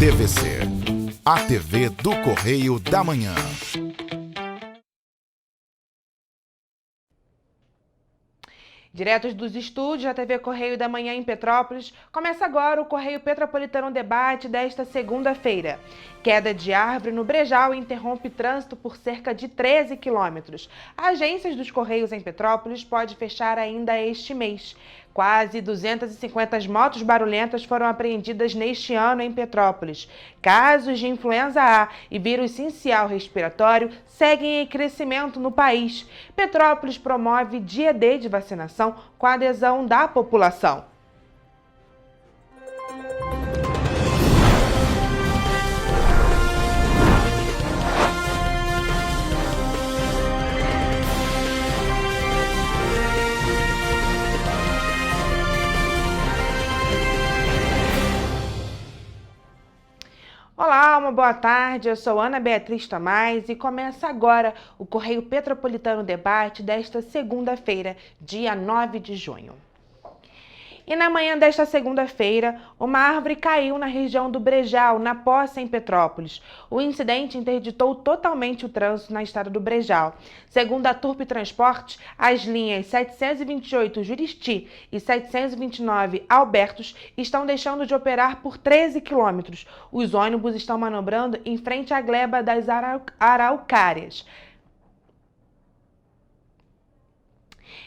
TVC, a TV do Correio da Manhã. Diretos dos estúdios da TV Correio da Manhã em Petrópolis, começa agora o Correio Petropolitano Debate desta segunda-feira. Queda de árvore no Brejal interrompe trânsito por cerca de 13 quilômetros. Agências dos Correios em Petrópolis pode fechar ainda este mês. Quase 250 motos barulhentas foram apreendidas neste ano em Petrópolis. Casos de influenza A e vírus sincial respiratório seguem em crescimento no país. Petrópolis promove Dia D de vacinação com a adesão da população. Olá, uma boa tarde, eu sou Ana Beatriz Tomás e começa agora o Correio Petropolitano Debate desta segunda-feira, dia 9 de junho. E na manhã desta segunda-feira, uma árvore caiu na região do Brejal, na Posse, em Petrópolis. O incidente interditou totalmente o trânsito na estrada do Brejal. Segundo a Turp Transportes, as linhas 728 Juriti e 729 Albertos estão deixando de operar por 13 quilômetros. Os ônibus estão manobrando em frente à gleba das araucárias.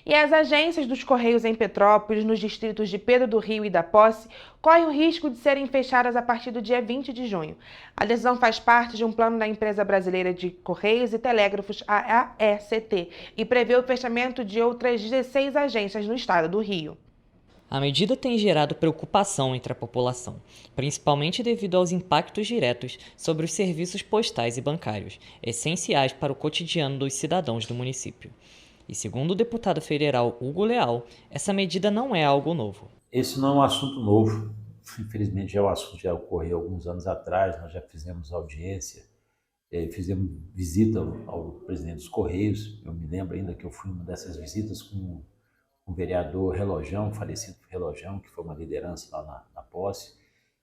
E as agências dos Correios em Petrópolis, nos distritos de Pedro do Rio e da Posse, correm o risco de serem fechadas a partir do dia 20 de junho. A decisão faz parte de um plano da Empresa Brasileira de Correios e Telégrafos, a AECT, e prevê o fechamento de outras 16 agências no estado do Rio. A medida tem gerado preocupação entre a população, principalmente devido aos impactos diretos sobre os serviços postais e bancários, essenciais para o cotidiano dos cidadãos do município. E segundo o deputado federal Hugo Leal, essa medida não é algo novo. Esse não é um assunto novo. Infelizmente, já é um assunto que já ocorreu alguns anos atrás. Nós já fizemos audiência, fizemos visita ao presidente dos Correios. Eu me lembro ainda que eu fui em uma dessas visitas com o vereador Relojão, falecido Relojão, que foi uma liderança lá na Posse.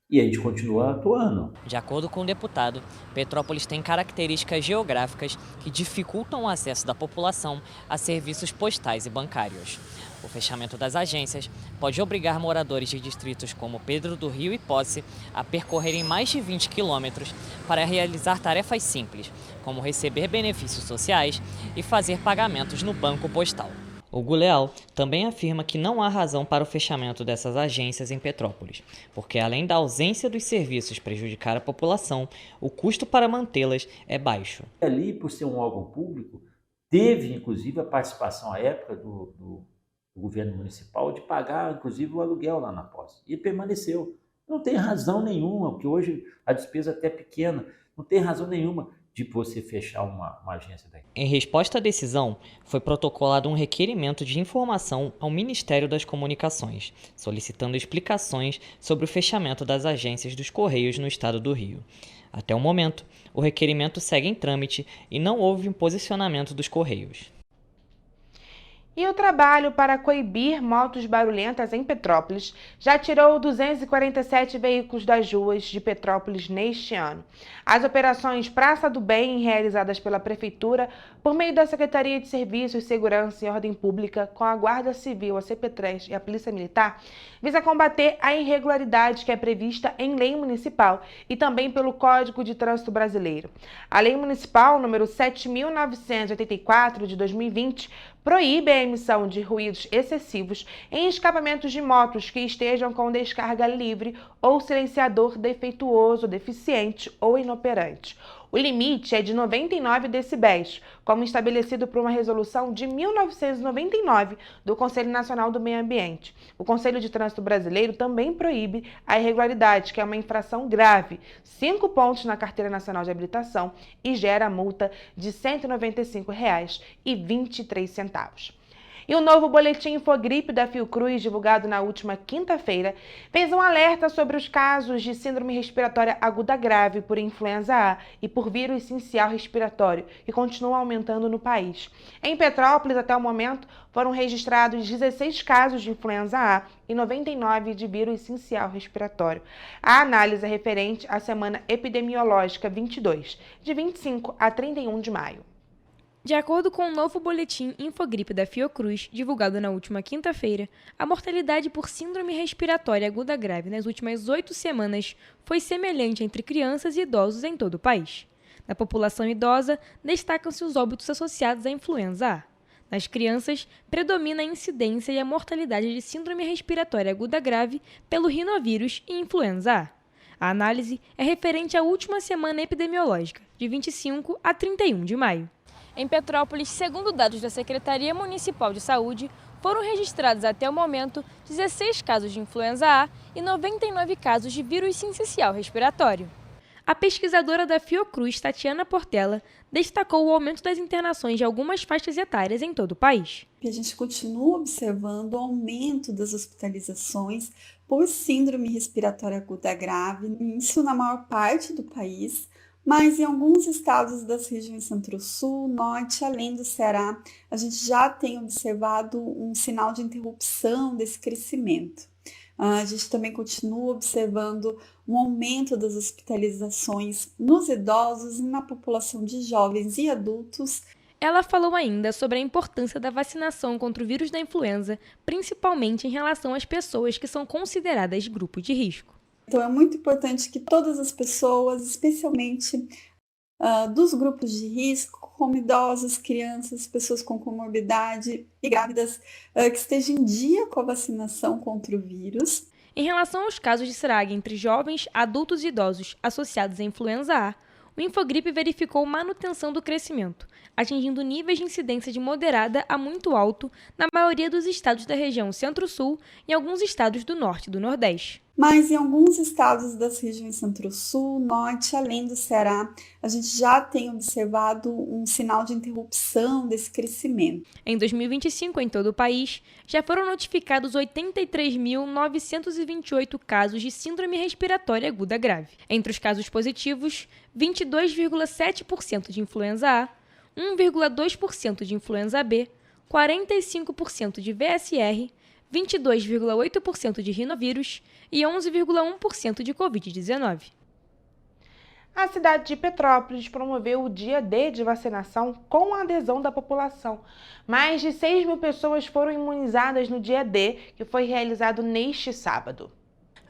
E a gente continua atuando. De acordo com o deputado, Petrópolis tem características geográficas que dificultam o acesso da população a serviços postais e bancários. O fechamento das agências pode obrigar moradores de distritos como Pedro do Rio e Posse a percorrerem mais de 20 quilômetros para realizar tarefas simples, como receber benefícios sociais e fazer pagamentos no banco postal. Hugo Leal também afirma que não há razão para o fechamento dessas agências em Petrópolis, porque além da ausência dos serviços prejudicar a população, o custo para mantê-las é baixo. Ali, por ser um órgão público, teve inclusive a participação à época do governo municipal de pagar inclusive o aluguel lá na Posse, e permaneceu. Não tem razão nenhuma, porque hoje a despesa é até pequena, não tem razão nenhuma de você fechar uma agência daqui. Em resposta à decisão, foi protocolado um requerimento de informação ao Ministério das Comunicações, solicitando explicações sobre o fechamento das agências dos Correios no estado do Rio. Até o momento, o requerimento segue em trâmite e não houve um posicionamento dos Correios. E o trabalho para coibir motos barulhentas em Petrópolis já tirou 247 veículos das ruas de Petrópolis neste ano. As operações Praça do Bem, realizadas pela Prefeitura por meio da Secretaria de Serviços, Segurança e Ordem Pública, com a Guarda Civil, a CP3 e a Polícia Militar, visa combater a irregularidade que é prevista em lei municipal e também pelo Código de Trânsito Brasileiro. A Lei Municipal número 7.984 de 2020 proíbe a emissão de ruídos excessivos em escapamentos de motos que estejam com descarga livre ou silenciador defeituoso, deficiente ou inoperante. O limite é de 99 decibéis, como estabelecido por uma resolução de 1999 do Conselho Nacional do Meio Ambiente. O Conselho de Trânsito Brasileiro também proíbe a irregularidade, que é uma infração grave, 5 pontos na Carteira Nacional de Habilitação e gera multa de R$ 195,23. E o novo boletim Infogripe da Fiocruz, divulgado na última quinta-feira, fez um alerta sobre os casos de síndrome respiratória aguda grave por influenza A e por vírus sincial respiratório, que continuam aumentando no país. Em Petrópolis, até o momento, foram registrados 16 casos de influenza A e 99 de vírus sincial respiratório. A análise é referente à semana epidemiológica 22, de 25 a 31 de maio. De acordo com o novo boletim Infogripe da Fiocruz, divulgado na última quinta-feira, a mortalidade por síndrome respiratória aguda grave nas últimas 8 semanas foi semelhante entre crianças e idosos em todo o país. Na população idosa, destacam-se os óbitos associados à influenza A. Nas crianças, predomina a incidência e a mortalidade de síndrome respiratória aguda grave pelo rinovírus e influenza A. A análise é referente à última semana epidemiológica, de 25 a 31 de maio. Em Petrópolis, segundo dados da Secretaria Municipal de Saúde, foram registrados até o momento 16 casos de influenza A e 99 casos de vírus sincicial respiratório. A pesquisadora da Fiocruz, Tatiana Portela, destacou o aumento das internações de algumas faixas etárias em todo o país. A gente continua observando o aumento das hospitalizações por síndrome respiratória aguda grave, isso na maior parte do país, mas em alguns estados das regiões Centro-Sul, Norte, além do Ceará, a gente já tem observado um sinal de interrupção desse crescimento. A gente também continua observando um aumento das hospitalizações nos idosos e na população de jovens e adultos. Ela falou ainda sobre a importância da vacinação contra o vírus da influenza, principalmente em relação às pessoas que são consideradas grupo de risco. Então é muito importante que todas as pessoas, especialmente dos grupos de risco, como idosos, crianças, pessoas com comorbidade e grávidas, que estejam em dia com a vacinação contra o vírus. Em relação aos casos de SRAG entre jovens, adultos e idosos associados à influenza A, o Infogripe verificou manutenção do crescimento, atingindo níveis de incidência de moderada a muito alto na maioria dos estados da região Centro-Sul e em alguns estados do Norte e do Nordeste. Mas em alguns estados das regiões Centro-Sul, Norte, além do Ceará, a gente já tem observado um sinal de interrupção desse crescimento. Em 2025, em todo o país, já foram notificados 83.928 casos de síndrome respiratória aguda grave. Entre os casos positivos, 22,7% de influenza A, 1,2% de influenza B, 45% de VSR, 22,8% de rinovírus e 11,1% de Covid-19. A cidade de Petrópolis promoveu o Dia D de vacinação com a adesão da população. Mais de 6 mil pessoas foram imunizadas no Dia D, que foi realizado neste sábado.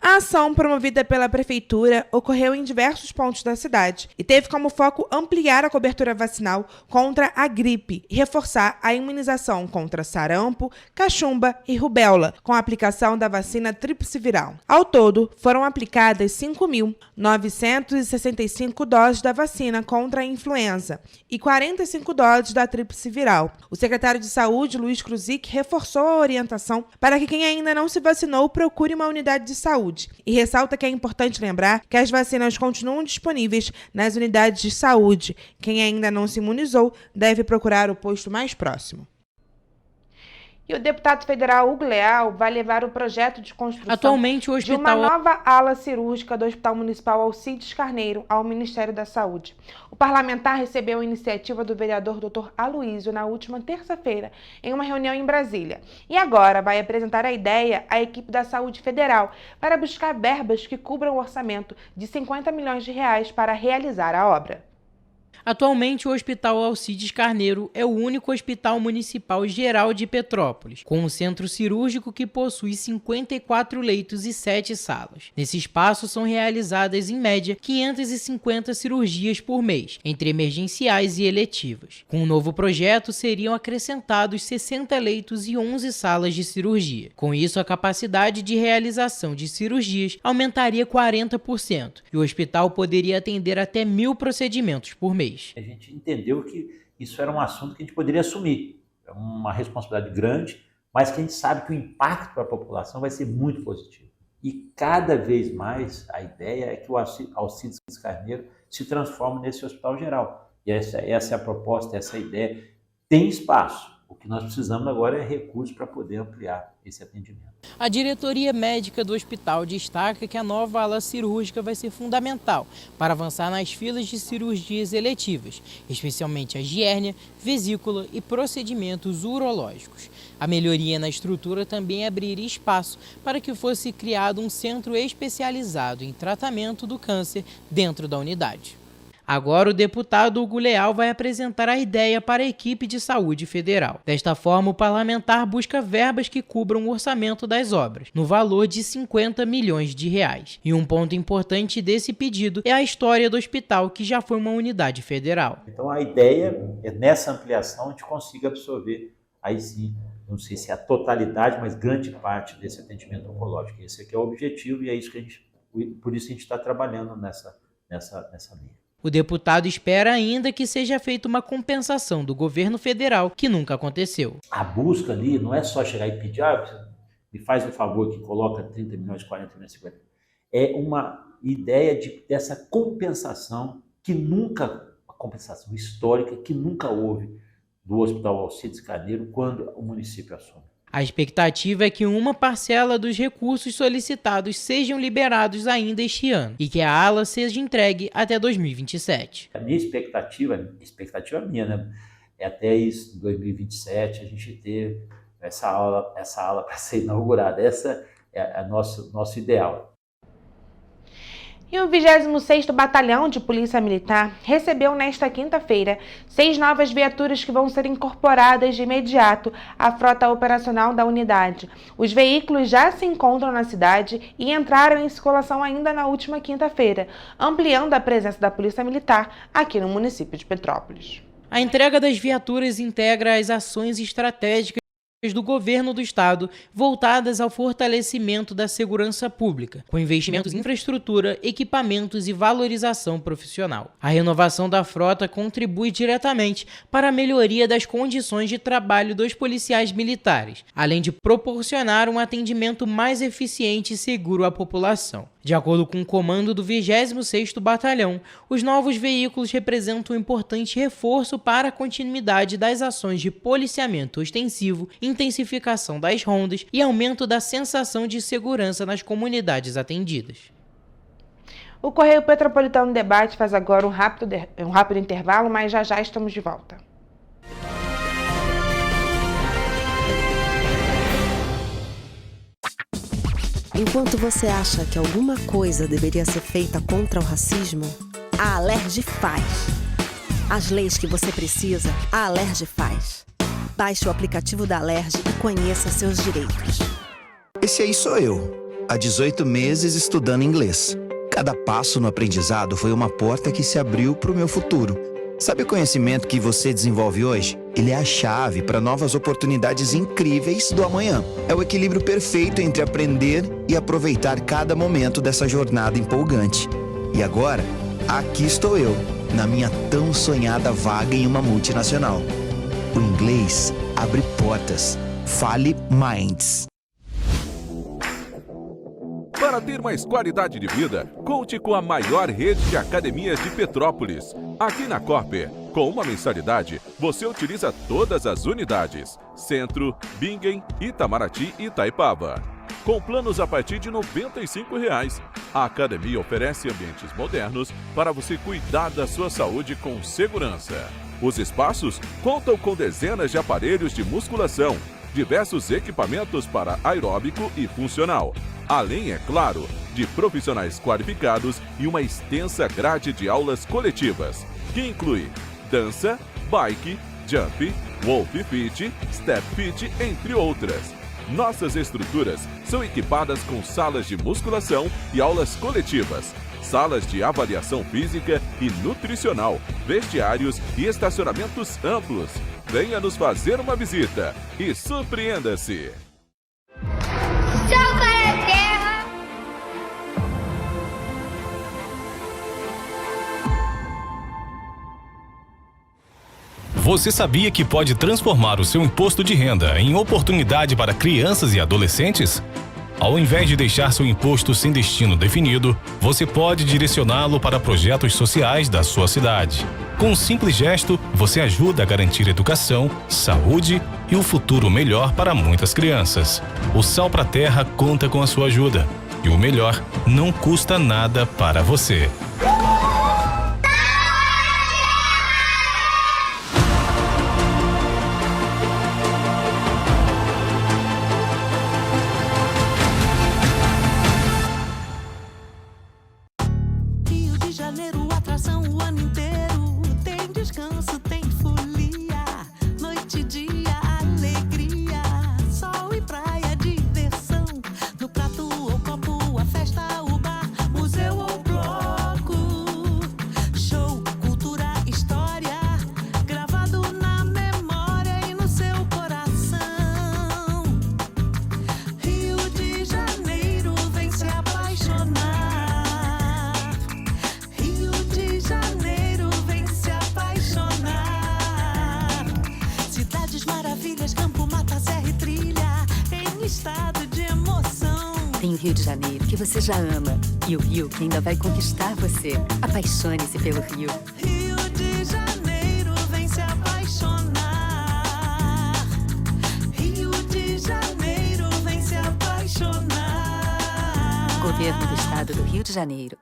A ação, promovida pela Prefeitura, ocorreu em diversos pontos da cidade e teve como foco ampliar a cobertura vacinal contra a gripe e reforçar a imunização contra sarampo, cachumba e rubéola, com a aplicação da vacina tríplice viral. Ao todo, foram aplicadas 5.965 doses da vacina contra a influenza e 45 doses da tríplice viral. O secretário de Saúde, Luiz Kruzig, reforçou a orientação para que quem ainda não se vacinou procure uma unidade de saúde. E ressalta que é importante lembrar que as vacinas continuam disponíveis nas unidades de saúde. Quem ainda não se imunizou deve procurar o posto mais próximo. E o deputado federal Hugo Leal vai levar o projeto de construção de uma nova ala cirúrgica do Hospital Municipal Alcides Carneiro ao Ministério da Saúde. O parlamentar recebeu a iniciativa do vereador Dr. Aloysio na última terça-feira, em uma reunião em Brasília. E agora vai apresentar a ideia à equipe da Saúde Federal para buscar verbas que cubram o orçamento de 50 milhões de reais para realizar a obra. Atualmente, o Hospital Alcides Carneiro é o único hospital municipal geral de Petrópolis, com um centro cirúrgico que possui 54 leitos e 7 salas. Nesse espaço são realizadas, em média, 550 cirurgias por mês, entre emergenciais e eletivas. Com o novo projeto, seriam acrescentados 60 leitos e 11 salas de cirurgia. Com isso, a capacidade de realização de cirurgias aumentaria 40%, e o hospital poderia atender até 1.000 procedimentos por mês. A gente entendeu que isso era um assunto que a gente poderia assumir. É uma responsabilidade grande, mas que a gente sabe que o impacto para a população vai ser muito positivo. E cada vez mais a ideia é que o Alcides Carneiro se transforme nesse hospital geral. E essa é a proposta, essa é a ideia. Tem espaço. O que nós precisamos agora é recursos para poder ampliar esse atendimento. A diretoria médica do hospital destaca que a nova ala cirúrgica vai ser fundamental para avançar nas filas de cirurgias eletivas, especialmente as de hérnia, vesícula e procedimentos urológicos. A melhoria na estrutura também abriria espaço para que fosse criado um centro especializado em tratamento do câncer dentro da unidade. Agora o deputado Hugo Leal vai apresentar a ideia para a equipe de saúde federal. Desta forma, o parlamentar busca verbas que cubram o orçamento das obras, no valor de 50 milhões de reais. E um ponto importante desse pedido é a história do hospital, que já foi uma unidade federal. Então a ideia é nessa ampliação a gente consiga absorver, aí sim, não sei se é a totalidade, mas grande parte desse atendimento oncológico. Esse aqui é o objetivo e é isso que por isso a gente está trabalhando nessa linha. O deputado espera ainda que seja feita uma compensação do governo federal, que nunca aconteceu. A busca ali não é só chegar e pedir, me faz um favor que coloca 30 milhões, 40 milhões, 50. É uma ideia dessa compensação a compensação histórica que nunca houve do Hospital Alcides Carneiro quando o município assume. A expectativa é que uma parcela dos recursos solicitados sejam liberados ainda este ano e que a ala seja entregue até 2027. A minha expectativa minha, né? É até isso, em 2027, a gente ter essa ala para ser inaugurada. Essa é nosso ideal. E o 26º Batalhão de Polícia Militar recebeu nesta quinta-feira 6 novas viaturas que vão ser incorporadas de imediato à frota operacional da unidade. Os veículos já se encontram na cidade e entraram em circulação ainda na última quinta-feira, ampliando a presença da Polícia Militar aqui no município de Petrópolis. A entrega das viaturas integra as ações estratégicas do governo do estado voltadas ao fortalecimento da segurança pública, com investimentos em infraestrutura, equipamentos e valorização profissional. A renovação da frota contribui diretamente para a melhoria das condições de trabalho dos policiais militares, além de proporcionar um atendimento mais eficiente e seguro à população. De acordo com o comando do 26º Batalhão, os novos veículos representam um importante reforço para a continuidade das ações de policiamento ostensivo, intensificação das rondas e aumento da sensação de segurança nas comunidades atendidas. O Correio Petropolitano Debate faz agora um rápido intervalo, mas já estamos de volta. Enquanto você acha que alguma coisa deveria ser feita contra o racismo, a Alerj faz. As leis que você precisa, a Alerj faz. Baixe o aplicativo da Alerj e conheça seus direitos. Esse aí sou eu, há 18 meses estudando inglês. Cada passo no aprendizado foi uma porta que se abriu para o meu futuro. Sabe o conhecimento que você desenvolve hoje? Ele é a chave para novas oportunidades incríveis do amanhã. É o equilíbrio perfeito entre aprender e aproveitar cada momento dessa jornada empolgante. E agora, aqui estou eu, na minha tão sonhada vaga em uma multinacional. O inglês abre portas. Fale Minds. Para ter mais qualidade de vida, conte com a maior rede de academias de Petrópolis. Aqui na Corper, com uma mensalidade, você utiliza todas as unidades: Centro, Bingen, Itamaraty e Itaipava. Com planos a partir de R$ 95,00. A academia oferece ambientes modernos para você cuidar da sua saúde com segurança. Os espaços contam com dezenas de aparelhos de musculação, diversos equipamentos para aeróbico e funcional, além, é claro, de profissionais qualificados e uma extensa grade de aulas coletivas, que inclui dança, bike, jump, wolf fit, step fit, entre outras. Nossas estruturas são equipadas com salas de musculação e aulas coletivas, salas de avaliação física e nutricional, vestiários e estacionamentos amplos. Venha nos fazer uma visita e surpreenda-se! Você sabia que pode transformar o seu imposto de renda em oportunidade para crianças e adolescentes? Ao invés de deixar seu imposto sem destino definido, você pode direcioná-lo para projetos sociais da sua cidade. Com um simples gesto, você ajuda a garantir educação, saúde e o futuro melhor para muitas crianças. O Sal pra Terra conta com a sua ajuda. E o melhor, não custa nada para você. Rio de Janeiro, atração o ano inteiro. Tem descanso, tem folia. Noite e dia, alegria. Sol e praia, diversão. No prato ou copo, a festa, o bar, museu ou bloco. Show, cultura, história. Gravado na memória e no seu coração. Rio de Janeiro, vem se apaixonar. Rio de Janeiro, vem se apaixonar. Cidades maravilhas, campo, mata, serra e trilha, em estado de emoção. Tem o Rio de Janeiro, que você já ama. E o Rio, que ainda vai conquistar você. Apaixone-se pelo Rio. Rio de Janeiro, vem se apaixonar. Rio de Janeiro, vem se apaixonar. Governo do Estado do Rio de Janeiro.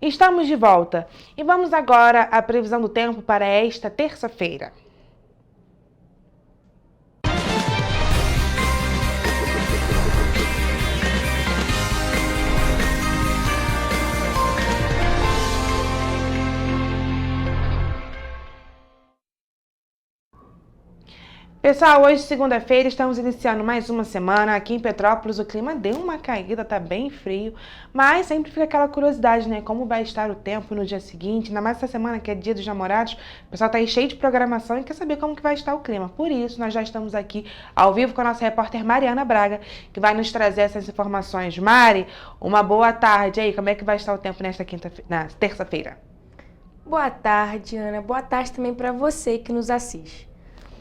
Estamos de volta e vamos agora à previsão do tempo para esta terça-feira. Pessoal, hoje, segunda-feira, estamos iniciando mais uma semana. Aqui em Petrópolis o clima deu uma caída, tá bem frio, mas sempre fica aquela curiosidade, né? Como vai estar o tempo no dia seguinte, ainda mais essa semana que é dia dos namorados. O pessoal tá aí cheio de programação e quer saber como que vai estar o clima. Por isso, nós já estamos aqui ao vivo com a nossa repórter Mariana Braga, que vai nos trazer essas informações. Mari, uma boa tarde aí. Como é que vai estar o tempo na terça-feira? Boa tarde, Ana. Boa tarde também para você que nos assiste.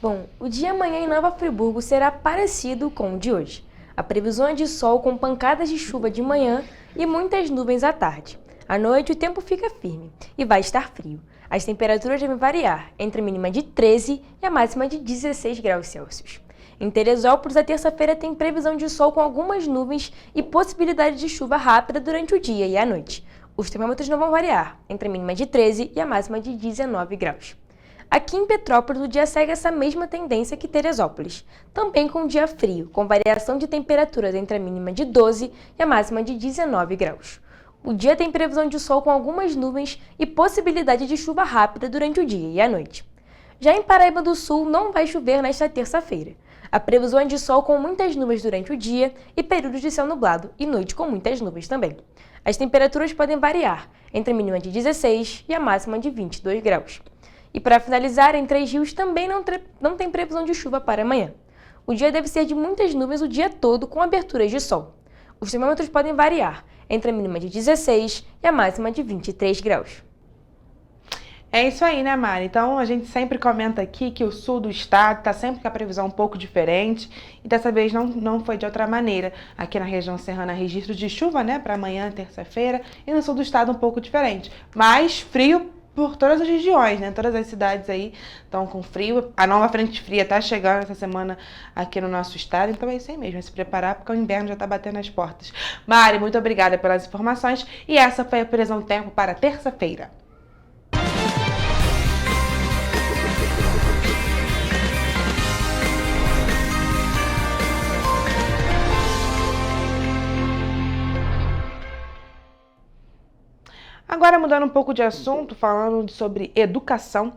Bom, o dia amanhã em Nova Friburgo será parecido com o de hoje. A previsão é de sol com pancadas de chuva de manhã e muitas nuvens à tarde. À noite o tempo fica firme e vai estar frio. As temperaturas devem variar entre a mínima de 13 e a máxima de 16 graus Celsius. Em Teresópolis, a terça-feira tem previsão de sol com algumas nuvens e possibilidade de chuva rápida durante o dia e à noite. Os termômetros não vão variar entre a mínima de 13 e a máxima de 19 graus. Aqui em Petrópolis, o dia segue essa mesma tendência que Teresópolis, também com um dia frio, com variação de temperaturas entre a mínima de 12 e a máxima de 19 graus. O dia tem previsão de sol com algumas nuvens e possibilidade de chuva rápida durante o dia e à noite. Já em Paraíba do Sul, não vai chover nesta terça-feira. A previsão é de sol com muitas nuvens durante o dia e períodos de céu nublado e noite com muitas nuvens também. As temperaturas podem variar entre a mínima de 16 e a máxima de 22 graus. E para finalizar, em Três Rios também não tem previsão de chuva para amanhã. O dia deve ser de muitas nuvens o dia todo com aberturas de sol. Os termômetros podem variar entre a mínima de 16 e a máxima de 23 graus. É isso aí, né, Mari? Então, a gente sempre comenta aqui que o sul do estado está sempre com a previsão um pouco diferente e dessa vez não foi de outra maneira. Aqui na região serrana, registro de chuva, né, para amanhã, terça-feira, e no sul do estado um pouco diferente. Mais frio por todas as regiões, né? Todas as cidades aí estão com frio. A nova frente fria está chegando essa semana aqui no nosso estado, então é isso aí mesmo, é se preparar porque o inverno já está batendo as portas. Mari, muito obrigada pelas informações e essa foi a previsão do tempo para terça-feira. Agora, mudando um pouco de assunto, falando sobre educação,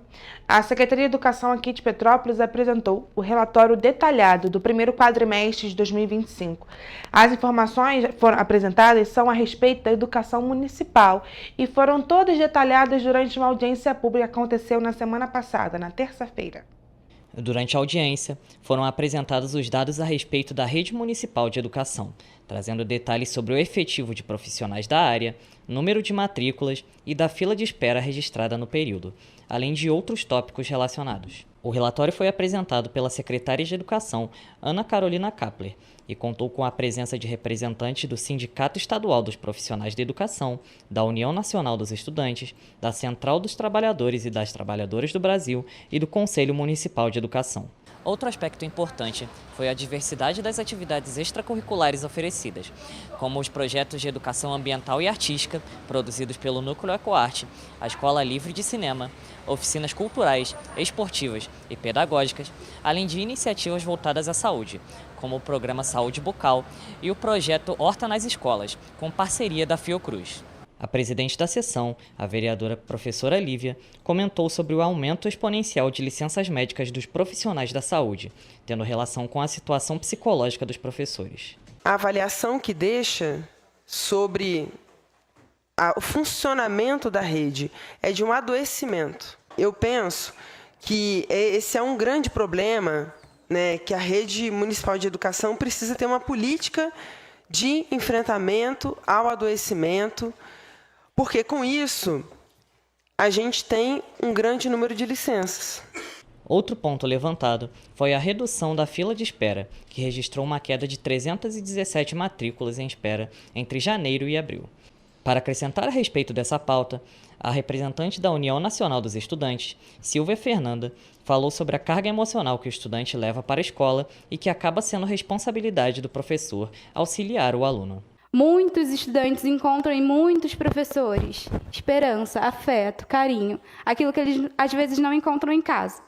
a Secretaria de Educação aqui de Petrópolis apresentou o relatório detalhado do primeiro quadrimestre de 2025. As informações foram apresentadas são a respeito da educação municipal e foram todas detalhadas durante uma audiência pública que aconteceu na semana passada, na terça-feira. Durante a audiência, foram apresentados os dados a respeito da rede municipal de educação, trazendo detalhes sobre o efetivo de profissionais da área, número de matrículas e da fila de espera registrada no período, além de outros tópicos relacionados. O relatório foi apresentado pela secretária de Educação, Ana Carolina Kapler, e contou com a presença de representantes do Sindicato Estadual dos Profissionais de Educação, da União Nacional dos Estudantes, da Central dos Trabalhadores e das Trabalhadoras do Brasil e do Conselho Municipal de Educação. Outro aspecto importante foi a diversidade das atividades extracurriculares oferecidas, como os projetos de educação ambiental e artística produzidos pelo Núcleo Ecoarte, a Escola Livre de Cinema, oficinas culturais, esportivas e pedagógicas, além de iniciativas voltadas à saúde, como o Programa Saúde Bucal e o projeto Horta nas Escolas, com parceria da Fiocruz. A presidente da sessão, a vereadora professora Lívia, comentou sobre o aumento exponencial de licenças médicas dos profissionais da saúde, tendo relação com a situação psicológica dos professores. A avaliação que deixa sobre o funcionamento da rede é de um adoecimento. Eu penso que esse é um grande problema, né, que a rede municipal de educação precisa ter uma política de enfrentamento ao adoecimento, porque com isso a gente tem um grande número de licenças. Outro ponto levantado foi a redução da fila de espera, que registrou uma queda de 317 matrículas em espera entre janeiro e abril. Para acrescentar a respeito dessa pauta, a representante da União Nacional dos Estudantes, Silvia Fernanda, falou sobre a carga emocional que o estudante leva para a escola e que acaba sendo responsabilidade do professor auxiliar o aluno. Muitos estudantes encontram em muitos professores esperança, afeto, carinho, aquilo que eles às vezes não encontram em casa.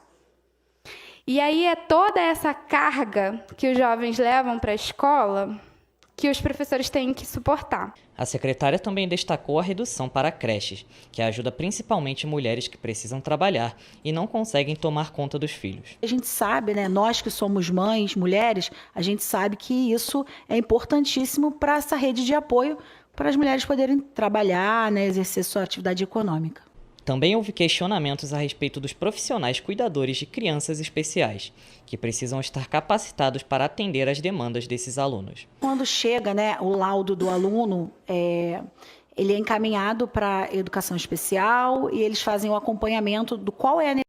E aí é toda essa carga que os jovens levam para a escola que os professores têm que suportar. A secretária também destacou a redução para creches, que ajuda principalmente mulheres que precisam trabalhar e não conseguem tomar conta dos filhos. A gente sabe, né, nós que somos mães, mulheres, a gente sabe que isso é importantíssimo para essa rede de apoio para as mulheres poderem trabalhar, né, exercer sua atividade econômica. Também houve questionamentos a respeito dos profissionais cuidadores de crianças especiais, que precisam estar capacitados para atender às demandas desses alunos. Quando chega, né, o laudo do aluno, ele é encaminhado para a educação especial e eles fazem o acompanhamento do qual é a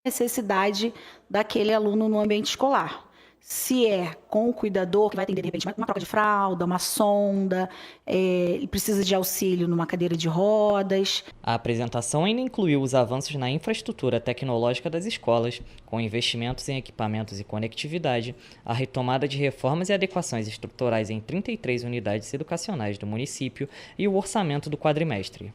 necessidade daquele aluno no ambiente escolar. Se é com o cuidador, que vai atender, de repente, uma troca de fralda, uma sonda, ele precisa de auxílio numa cadeira de rodas. A apresentação ainda incluiu os avanços na infraestrutura tecnológica das escolas, com investimentos em equipamentos e conectividade, a retomada de reformas e adequações estruturais em 33 unidades educacionais do município e o orçamento do quadrimestre.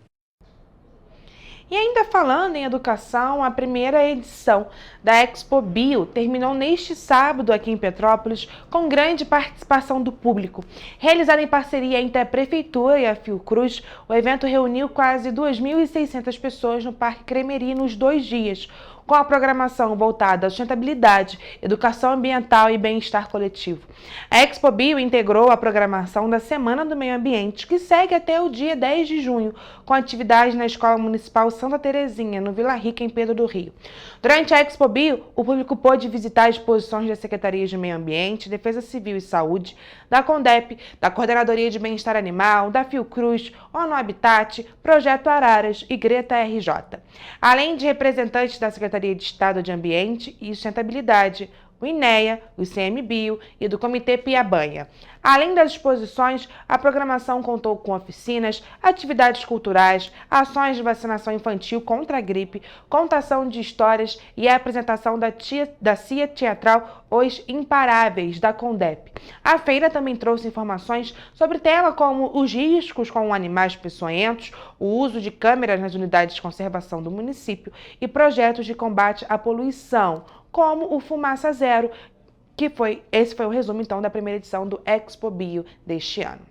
E ainda falando em educação, a primeira edição da Expo Bio terminou neste sábado aqui em Petrópolis com grande participação do público. Realizado em parceria entre a Prefeitura e a Fiocruz, o evento reuniu quase 2.600 pessoas no Parque Cremeri nos 2 dias, com a programação voltada à sustentabilidade, educação ambiental e bem-estar coletivo. A Expo Bio integrou a programação da Semana do Meio Ambiente, que segue até o dia 10 de junho, com atividades na Escola Municipal Santa Terezinha, no Vila Rica, em Pedro do Rio. Durante a Expo Bio, o público pôde visitar exposições das Secretarias de Meio Ambiente, Defesa Civil e Saúde, da CONDEP, da Coordenadoria de Bem-Estar Animal, da Fiocruz, ONU Habitat, Projeto Araras e Greta RJ. Além de representantes da Secretaria de Estado de Ambiente e Sustentabilidade, o INEA, o ICMBio e do Comitê Piabanha. Além das exposições, a programação contou com oficinas, atividades culturais, ações de vacinação infantil contra a gripe, contação de histórias e a apresentação da CIA teatral Os Imparáveis, da CONDEP. A feira também trouxe informações sobre temas como os riscos com animais peçonhentos, o uso de câmeras nas unidades de conservação do município e projetos de combate à poluição, como o Fumaça Zero, esse foi o resumo, então, da primeira edição do Expo Bio deste ano.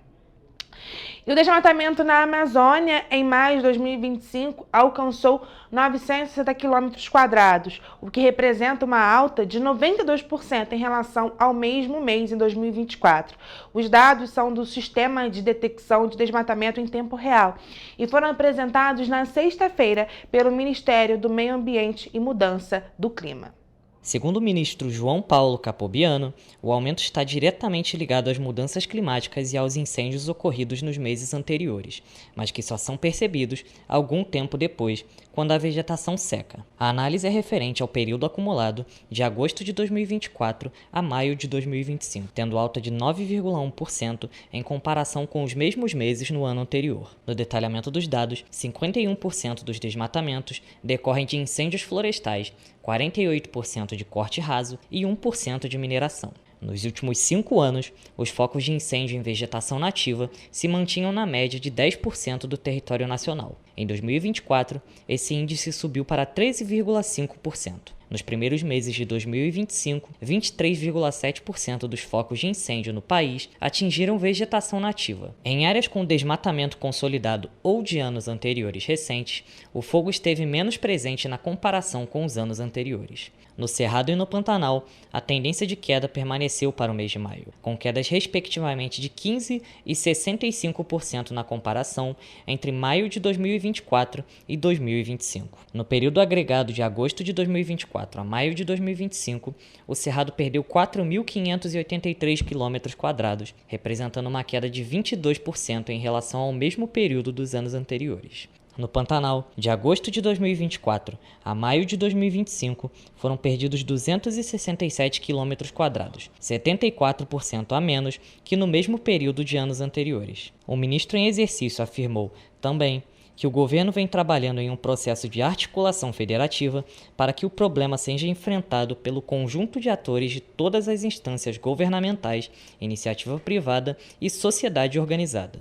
E o desmatamento na Amazônia, em maio de 2025, alcançou 960 km², o que representa uma alta de 92% em relação ao mesmo mês em 2024. Os dados são do Sistema de Detecção de Desmatamento em Tempo Real e foram apresentados na sexta-feira pelo Ministério do Meio Ambiente e Mudança do Clima. Segundo o ministro João Paulo Capobiano, o aumento está diretamente ligado às mudanças climáticas e aos incêndios ocorridos nos meses anteriores, mas que só são percebidos algum tempo depois, quando a vegetação seca. A análise é referente ao período acumulado de agosto de 2024 a maio de 2025, tendo alta de 9,1% em comparação com os mesmos meses no ano anterior. No detalhamento dos dados, 51% dos desmatamentos decorrem de incêndios florestais, 48% de corte raso e 1% de mineração. Nos últimos 5 anos, os focos de incêndio em vegetação nativa se mantinham na média de 10% do território nacional. Em 2024, esse índice subiu para 13,5%. Nos primeiros meses de 2025, 23,7% dos focos de incêndio no país atingiram vegetação nativa. Em áreas com desmatamento consolidado ou de anos anteriores recentes, o fogo esteve menos presente na comparação com os anos anteriores. No Cerrado e no Pantanal, a tendência de queda permaneceu para o mês de maio, com quedas respectivamente de 15% e 65% na comparação entre maio de 2024 e 2025. No período agregado de agosto de 2024 a maio de 2025, o Cerrado perdeu 4.583 km², representando uma queda de 22% em relação ao mesmo período dos anos anteriores. No Pantanal, de agosto de 2024 a maio de 2025, foram perdidos 267 km², 74% a menos que no mesmo período de anos anteriores. O ministro em exercício afirmou, também, que o governo vem trabalhando em um processo de articulação federativa para que o problema seja enfrentado pelo conjunto de atores de todas as instâncias governamentais, iniciativa privada e sociedade organizada.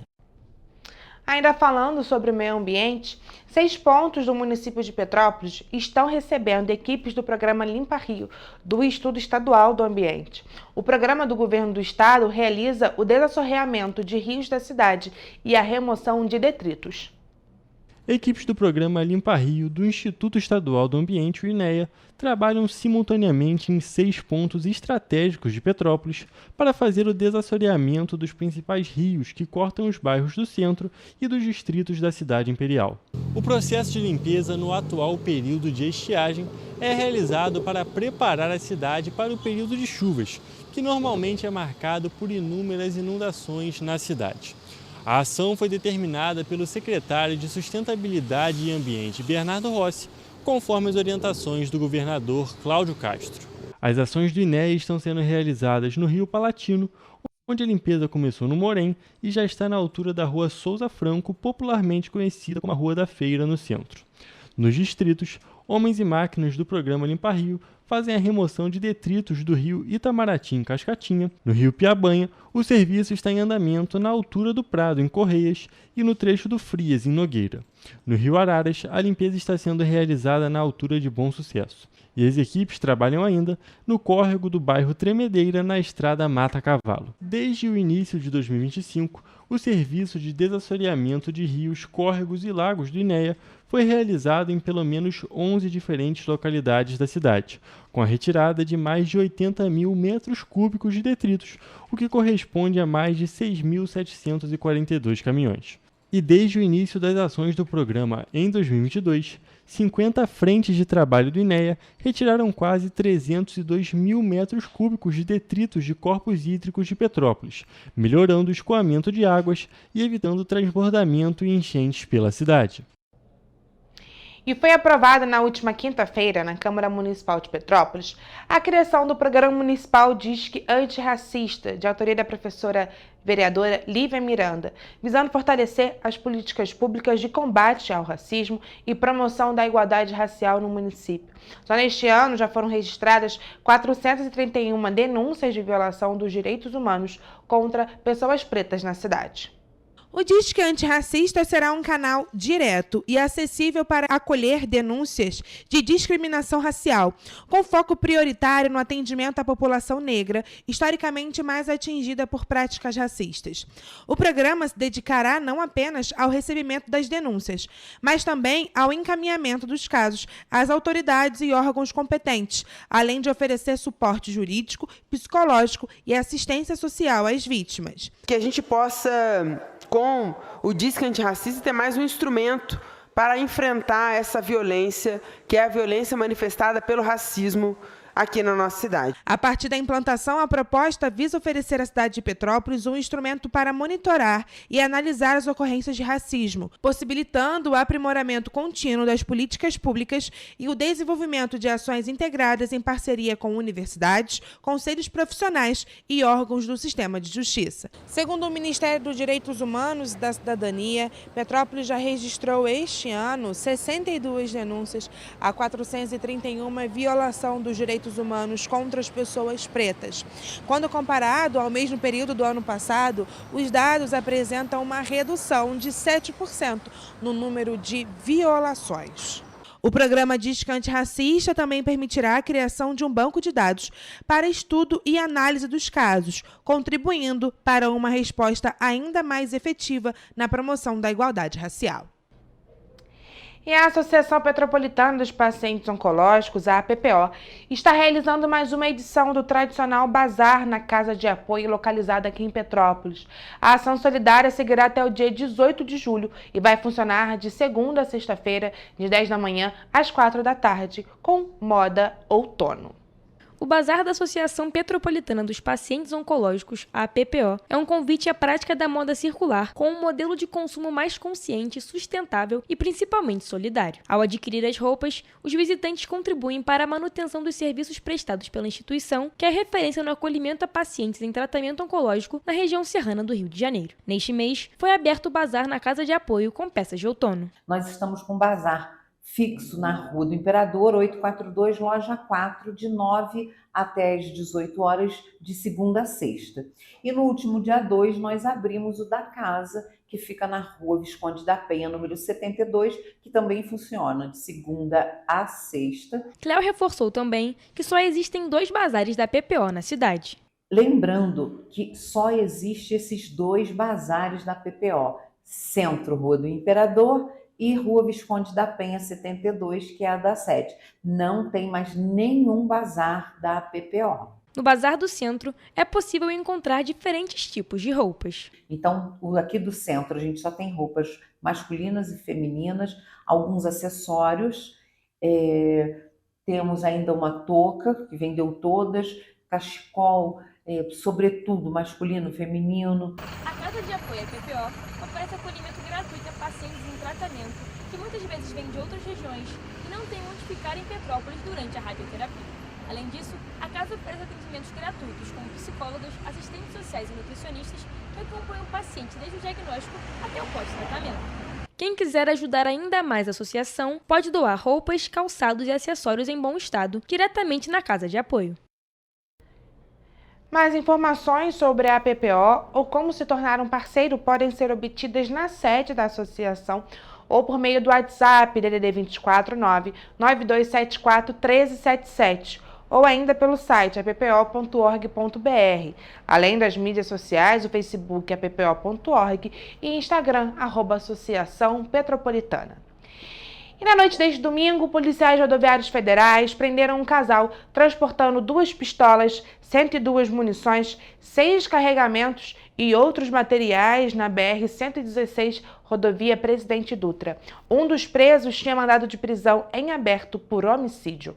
Ainda falando sobre o meio ambiente, 6 pontos do município de Petrópolis estão recebendo equipes do programa Limpa Rio, do Estudo Estadual do Ambiente. O programa do governo do estado realiza o desassoreamento de rios da cidade e a remoção de detritos. Equipes do programa Limpa Rio do Instituto Estadual do Ambiente, o INEA, trabalham simultaneamente em 6 pontos estratégicos de Petrópolis para fazer o desassoreamento dos principais rios que cortam os bairros do centro e dos distritos da cidade imperial. O processo de limpeza no atual período de estiagem é realizado para preparar a cidade para o período de chuvas, que normalmente é marcado por inúmeras inundações na cidade. A ação foi determinada pelo secretário de Sustentabilidade e Ambiente, Bernardo Rossi, conforme as orientações do governador Cláudio Castro. As ações do INEA estão sendo realizadas no Rio Palatino, onde a limpeza começou no Morém e já está na altura da Rua Souza Franco, popularmente conhecida como a Rua da Feira, no centro. Nos distritos, homens e máquinas do programa Limpa Rio fazem a remoção de detritos do rio Itamaraty, em Cascatinha. No rio Piabanha, o serviço está em andamento na altura do Prado, em Correias, e no trecho do Frias, em Nogueira. No rio Araras, a limpeza está sendo realizada na altura de Bom Sucesso. E as equipes trabalham ainda no córrego do bairro Tremedeira, na estrada Mata Cavalo. Desde o início de 2025, o serviço de desassoreamento de rios, córregos e lagos do INEA foi realizado em pelo menos 11 diferentes localidades da cidade, com a retirada de mais de 80 mil metros cúbicos de detritos, o que corresponde a mais de 6.742 caminhões. E desde o início das ações do programa em 2022, 50 frentes de trabalho do INEA retiraram quase 302 mil metros cúbicos de detritos de corpos hídricos de Petrópolis, melhorando o escoamento de águas e evitando transbordamento e enchentes pela cidade. E foi aprovada na última quinta-feira, na Câmara Municipal de Petrópolis, a criação do Programa Municipal Disque Antirracista, de autoria da professora vereadora Lívia Miranda, visando fortalecer as políticas públicas de combate ao racismo e promoção da igualdade racial no município. Só neste ano já foram registradas 431 denúncias de violação dos direitos humanos contra pessoas pretas na cidade. O Disque Antirracista será um canal direto e acessível para acolher denúncias de discriminação racial, com foco prioritário no atendimento à população negra, historicamente mais atingida por práticas racistas. O programa se dedicará não apenas ao recebimento das denúncias, mas também ao encaminhamento dos casos às autoridades e órgãos competentes, além de oferecer suporte jurídico, psicológico e assistência social às vítimas. Que a gente possa, com o Disque Antirracista, ter mais um instrumento para enfrentar essa violência, que é a violência manifestada pelo racismo aqui na nossa cidade. A partir da implantação, a proposta visa oferecer à cidade de Petrópolis um instrumento para monitorar e analisar as ocorrências de racismo, possibilitando o aprimoramento contínuo das políticas públicas e o desenvolvimento de ações integradas em parceria com universidades, conselhos profissionais e órgãos do sistema de justiça. Segundo o Ministério dos Direitos Humanos e da Cidadania, Petrópolis já registrou este ano 62 denúncias a 431 violação dos direitos humanos contra as pessoas pretas. Quando comparado ao mesmo período do ano passado, os dados apresentam uma redução de 7% no número de violações. O programa Disque Antirracista também permitirá a criação de um banco de dados para estudo e análise dos casos, contribuindo para uma resposta ainda mais efetiva na promoção da igualdade racial. E a Associação Petropolitana dos Pacientes Oncológicos, a APPO, está realizando mais uma edição do tradicional Bazar na Casa de Apoio localizada aqui em Petrópolis. A ação solidária seguirá até o dia 18 de julho e vai funcionar de segunda a sexta-feira, de 10 da manhã às 4 da tarde, com moda outono. O Bazar da Associação Petropolitana dos Pacientes Oncológicos, a APPO, é um convite à prática da moda circular com um modelo de consumo mais consciente, sustentável e principalmente solidário. Ao adquirir as roupas, os visitantes contribuem para a manutenção dos serviços prestados pela instituição, que é referência no acolhimento a pacientes em tratamento oncológico na região serrana do Rio de Janeiro. Neste mês, foi aberto o Bazar na Casa de Apoio com peças de outono. Nós estamos com um bazar fixo na Rua do Imperador, 842, loja 4, de 9 até as 18 horas, de segunda a sexta. E no último dia 2, nós abrimos o da casa, que fica na Rua Visconde da Penha, número 72, que também funciona de segunda a sexta. Cléo reforçou também que só existem 2 bazares da PPO na cidade. Lembrando que só existem esses 2 bazares da PPO, Centro Rua do Imperador e Rua Visconde da Penha 72, que é a da sede. Não tem mais nenhum bazar da PPO. No Bazar do Centro, é possível encontrar diferentes tipos de roupas. Então, aqui do centro, a gente só tem roupas masculinas e femininas, alguns acessórios, temos ainda uma touca, que vendeu todas, cachecol, sobretudo masculino, feminino. A Casa de Apoio, a PPO, oferece acolhimento gratuito a pacientes em tratamento que muitas vezes vêm de outras regiões e não têm onde ficar em Petrópolis durante a radioterapia. Além disso, a casa oferece atendimentos gratuitos com psicólogos, assistentes sociais e nutricionistas que acompanham o paciente desde o diagnóstico até o pós-tratamento. Quem quiser ajudar ainda mais a associação pode doar roupas, calçados e acessórios em bom estado diretamente na Casa de Apoio. Mais informações sobre a PPO ou como se tornar um parceiro podem ser obtidas na sede da associação ou por meio do WhatsApp DDD 249 9274 1377 ou ainda pelo site appo.org.br, além das mídias sociais, o Facebook appo.org e Instagram @Associação Petropolitana. E na noite deste domingo, policiais rodoviários federais prenderam um casal transportando 2 pistolas, 102 munições, 6 carregamentos e outros materiais na BR-116, rodovia Presidente Dutra. Um dos presos tinha mandado de prisão em aberto por homicídio.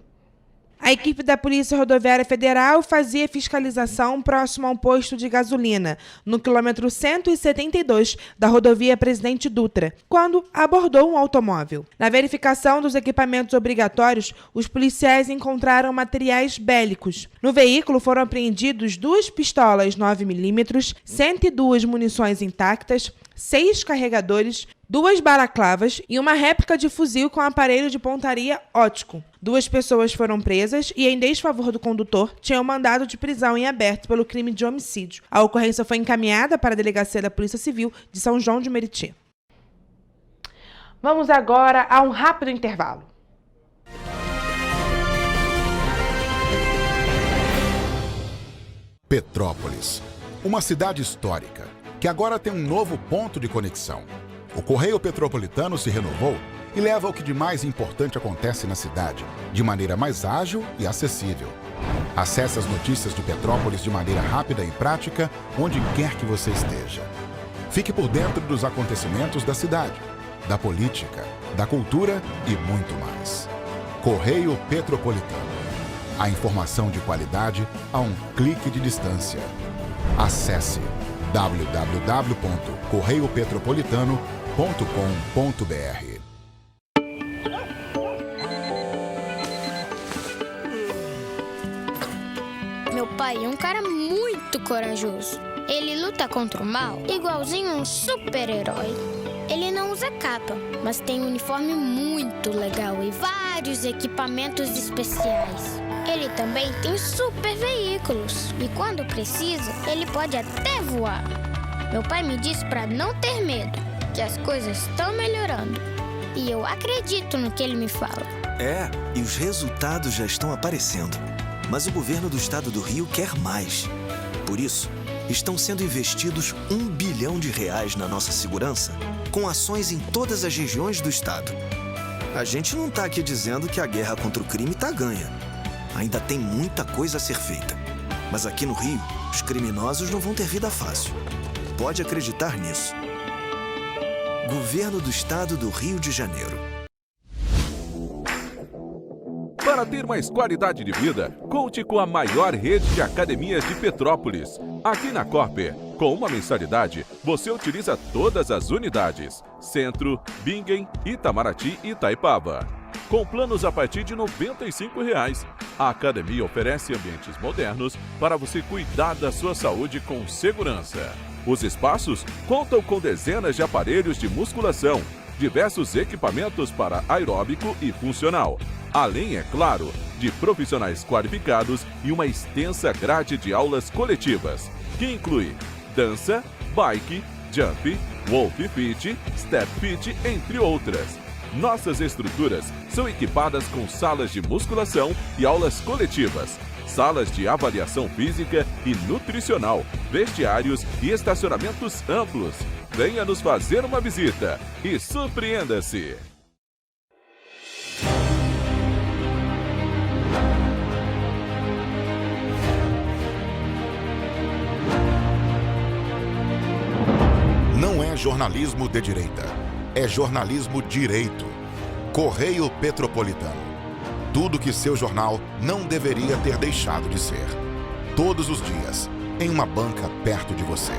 A equipe da Polícia Rodoviária Federal fazia fiscalização próximo a um posto de gasolina, no quilômetro 172 da rodovia Presidente Dutra, quando abordou um automóvel. Na verificação dos equipamentos obrigatórios, os policiais encontraram materiais bélicos. No veículo foram apreendidos 2 pistolas 9mm, 102 munições intactas, 6 carregadores, 2 balaclavas e uma réplica de fuzil com aparelho de pontaria óptico. 2 pessoas foram presas e, em desfavor do condutor, tinham mandado de prisão em aberto pelo crime de homicídio. A ocorrência foi encaminhada para a Delegacia da Polícia Civil de São João de Meriti. Vamos agora a um rápido intervalo. Petrópolis, uma cidade histórica que agora tem um novo ponto de conexão. O Correio Petropolitano se renovou e leva o que de mais importante acontece na cidade, de maneira mais ágil e acessível. Acesse as notícias de Petrópolis de maneira rápida e prática, onde quer que você esteja. Fique por dentro dos acontecimentos da cidade, da política, da cultura e muito mais. Correio Petropolitano. A informação de qualidade a um clique de distância. Acesse www.correiopetropolitano.com.br. Meu pai é um cara muito corajoso. Ele luta contra o mal igualzinho um super-herói. Ele não usa capa, mas tem um uniforme muito legal e vários equipamentos especiais. Ele também tem super veículos e quando precisa, ele pode até voar. Meu pai me disse para não ter medo, que as coisas estão melhorando. E eu acredito no que ele me fala. É, e os resultados já estão aparecendo. Mas o governo do estado do Rio quer mais. Por isso, estão sendo investidos R$ 1 bilhão na nossa segurança, com ações em todas as regiões do estado. A gente não está aqui dizendo que a guerra contra o crime está ganha. Ainda tem muita coisa a ser feita. Mas aqui no Rio, os criminosos não vão ter vida fácil. Pode acreditar nisso. Governo do Estado do Rio de Janeiro. Para ter mais qualidade de vida, conte com a maior rede de academias de Petrópolis. Aqui na Corper, com uma mensalidade, você utiliza todas as unidades: Centro, Bingen, Itamaraty e Itaipava. Com planos a partir de R$ 95,00. A academia oferece ambientes modernos para você cuidar da sua saúde com segurança. Os espaços contam com dezenas de aparelhos de musculação, diversos equipamentos para aeróbico e funcional, além, é claro, de profissionais qualificados e uma extensa grade de aulas coletivas, que inclui dança, bike, jump, wolf fit, step fit, entre outras. Nossas estruturas são equipadas com salas de musculação e aulas coletivas, salas de avaliação física e nutricional, vestiários e estacionamentos amplos. Venha nos fazer uma visita e surpreenda-se! Não é jornalismo de direita, é jornalismo direito. Correio Petropolitano. Tudo que seu jornal não deveria ter deixado de ser. Todos os dias, em uma banca perto de você.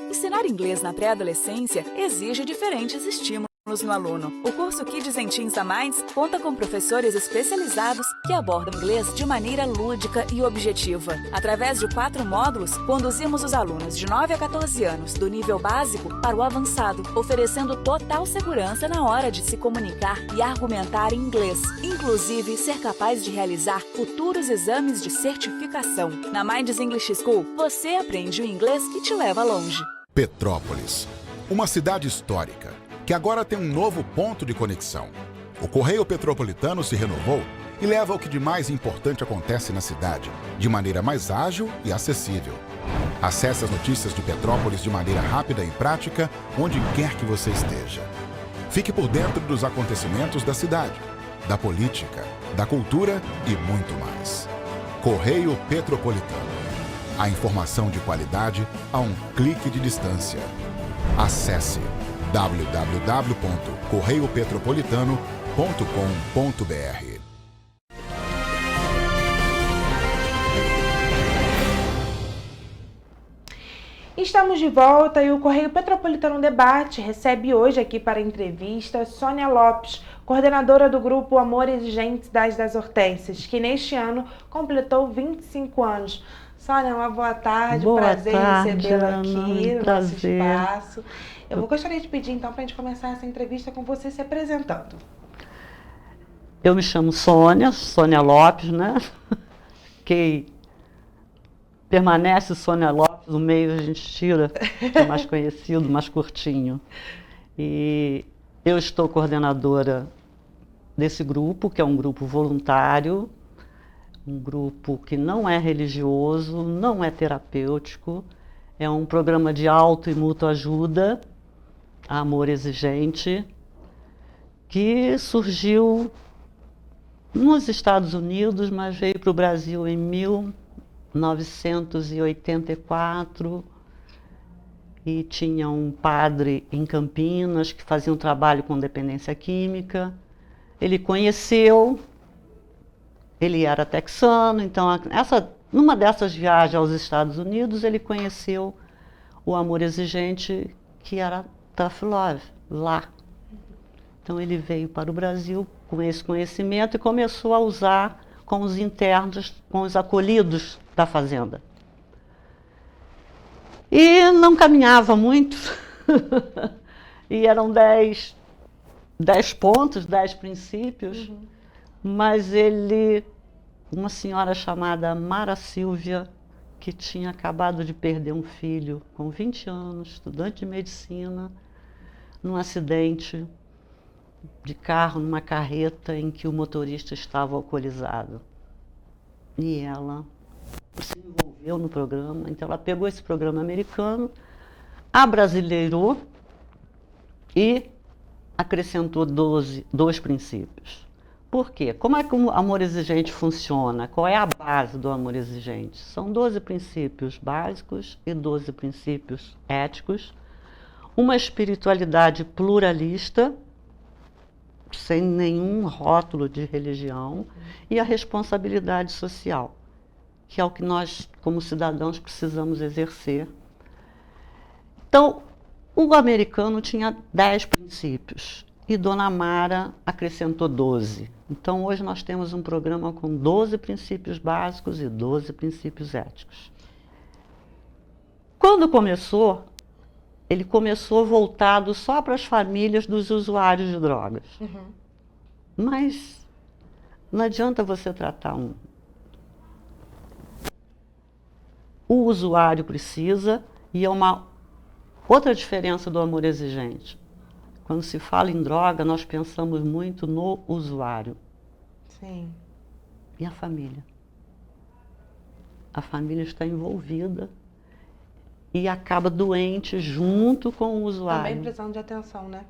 Ensinar inglês na pré-adolescência exige diferentes estímulos no aluno. O curso Kids and Teens da Minds conta com professores especializados que abordam inglês de maneira lúdica e objetiva. Através de 4 módulos, conduzimos os alunos de 9 a 14 anos, do nível básico para o avançado, oferecendo total segurança na hora de se comunicar e argumentar em inglês, inclusive ser capaz de realizar futuros exames de certificação. Na Minds English School, você aprende o inglês que te leva longe. Petrópolis, uma cidade histórica, que agora tem um novo ponto de conexão. O Correio Petropolitano se renovou e leva o que de mais importante acontece na cidade, de maneira mais ágil e acessível. Acesse as notícias de Petrópolis de maneira rápida e prática, onde quer que você esteja. Fique por dentro dos acontecimentos da cidade, da política, da cultura e muito mais. Correio Petropolitano. A informação de qualidade a um clique de distância. Acesse www.correiopetropolitano.com.br. Estamos de volta e o Correio Petropolitano Debate recebe hoje aqui para a entrevista Sônia Lopes, coordenadora do grupo Amor Exigente das Hortênsias, que neste ano completou 25 anos. Sônia, uma boa tarde, prazer recebê-la aqui no nosso espaço. Eu gostaria de pedir então para a gente começar essa entrevista com você se apresentando. Eu me chamo Sônia Lopes, né? Que permanece Sônia Lopes, no meio a gente tira, que é mais conhecido, mais curtinho. E Eu estou coordenadora desse grupo, que é um grupo voluntário, um grupo que não é religioso, não é terapêutico, é um programa de auto e mútua ajuda, Amor Exigente, que surgiu nos Estados Unidos, mas veio para o Brasil em 1984, e tinha um padre em Campinas que fazia um trabalho com dependência química. Ele conheceu, ele era texano, então numa dessas viagens aos Estados Unidos, ele conheceu o Amor Exigente, que era Tough Love, lá. Então ele veio para o Brasil com esse conhecimento e começou a usar com os internos, com os acolhidos da fazenda. E não caminhava muito, e eram 10 pontos, 10 princípios, mas uma senhora chamada Mara Silvia, que tinha acabado de perder um filho com 20 anos, estudante de medicina, num acidente de carro, numa carreta em que o motorista estava alcoolizado. E ela se envolveu no programa, então ela pegou esse programa americano, abrasileirou e acrescentou 2 princípios. Por quê? Como é que o Amor Exigente funciona? Qual é a base do Amor Exigente? São 12 princípios básicos e 12 princípios éticos, uma espiritualidade pluralista, sem nenhum rótulo de religião, e a responsabilidade social, que é o que nós, como cidadãos, precisamos exercer. Então, o americano tinha 10 princípios e Dona Mara acrescentou 12. Então, hoje nós temos um programa com 12 princípios básicos e 12 princípios éticos. Quando começou, ele começou voltado só para as famílias dos usuários de drogas. Mas não adianta você tratar o usuário precisa, e é uma outra diferença do Amor Exigente. Quando se fala em droga, nós pensamos muito no usuário. Sim. E a família? A família está envolvida e acaba doente junto com o usuário. Também precisando de atenção, né?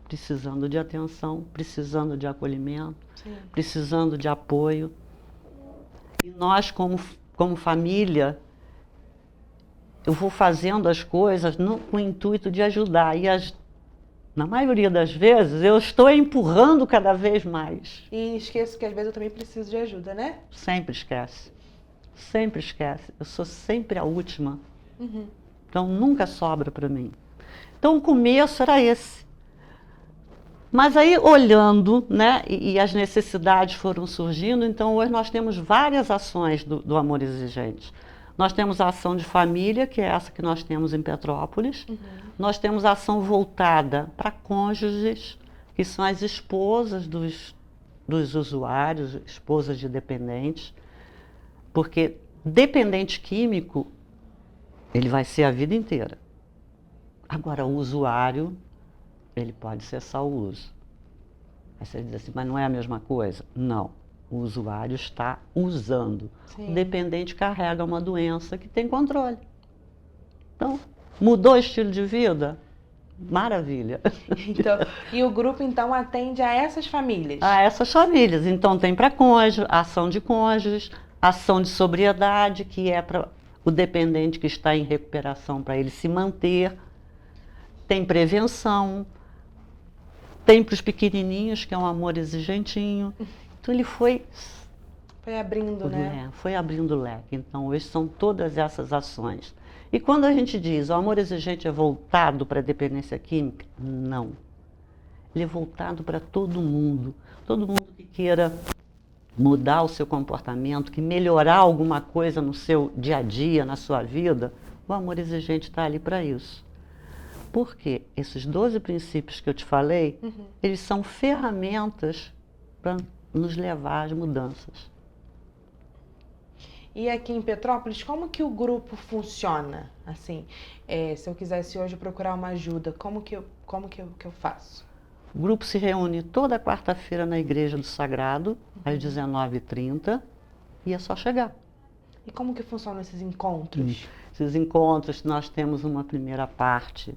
Precisando de atenção, precisando de acolhimento, Sim. precisando de apoio. E nós, como família, eu vou fazendo as coisas com o intuito de ajudar. E na maioria das vezes, eu estou empurrando cada vez mais. E esqueço que às vezes eu também preciso de ajuda, né? Sempre esquece. Sempre esquece. Eu sou sempre a última. Uhum. Então, nunca sobra para mim. Então, o começo era esse. Mas aí, olhando, né, e as necessidades foram surgindo, então hoje nós temos várias ações do Amor Exigente. Nós temos a ação de família, que é essa que nós temos em Petrópolis. Nós temos a ação voltada para cônjuges, que são as esposas dos usuários, esposas de dependentes. Porque dependente químico, ele vai ser a vida inteira. Agora, o usuário, ele pode cessar o uso. Aí você diz assim, mas não é a mesma coisa? Não. O usuário está usando. Sim. O dependente carrega uma doença que tem controle. Então, mudou o estilo de vida? Maravilha. Então, e o grupo, então, atende a essas famílias? A essas famílias. Então, tem para cônjuge, ação de cônjuges, ação de sobriedade, que é para o dependente que está em recuperação, para ele se manter. Tem prevenção. Tem para os pequenininhos, que é um Amor Exigentinho. Então, ele foi abrindo, né? Foi abrindo o leque. Então, hoje são todas essas ações. E quando a gente diz o Amor Exigente é voltado para a dependência química, não. Ele é voltado para todo mundo. Todo mundo que queira mudar o seu comportamento, que melhorar alguma coisa no seu dia a dia, na sua vida, o Amor Exigente está ali para isso. Porque esses 12 princípios que eu te falei, eles são ferramentas para nos levar às mudanças. E aqui em Petrópolis, como que o grupo funciona? Assim, se eu quisesse hoje procurar uma ajuda, como que eu faço? O grupo se reúne toda quarta-feira na Igreja do Sagrado, às 19h30, e é só chegar. E como que funcionam esses encontros? Esses encontros, nós temos uma primeira parte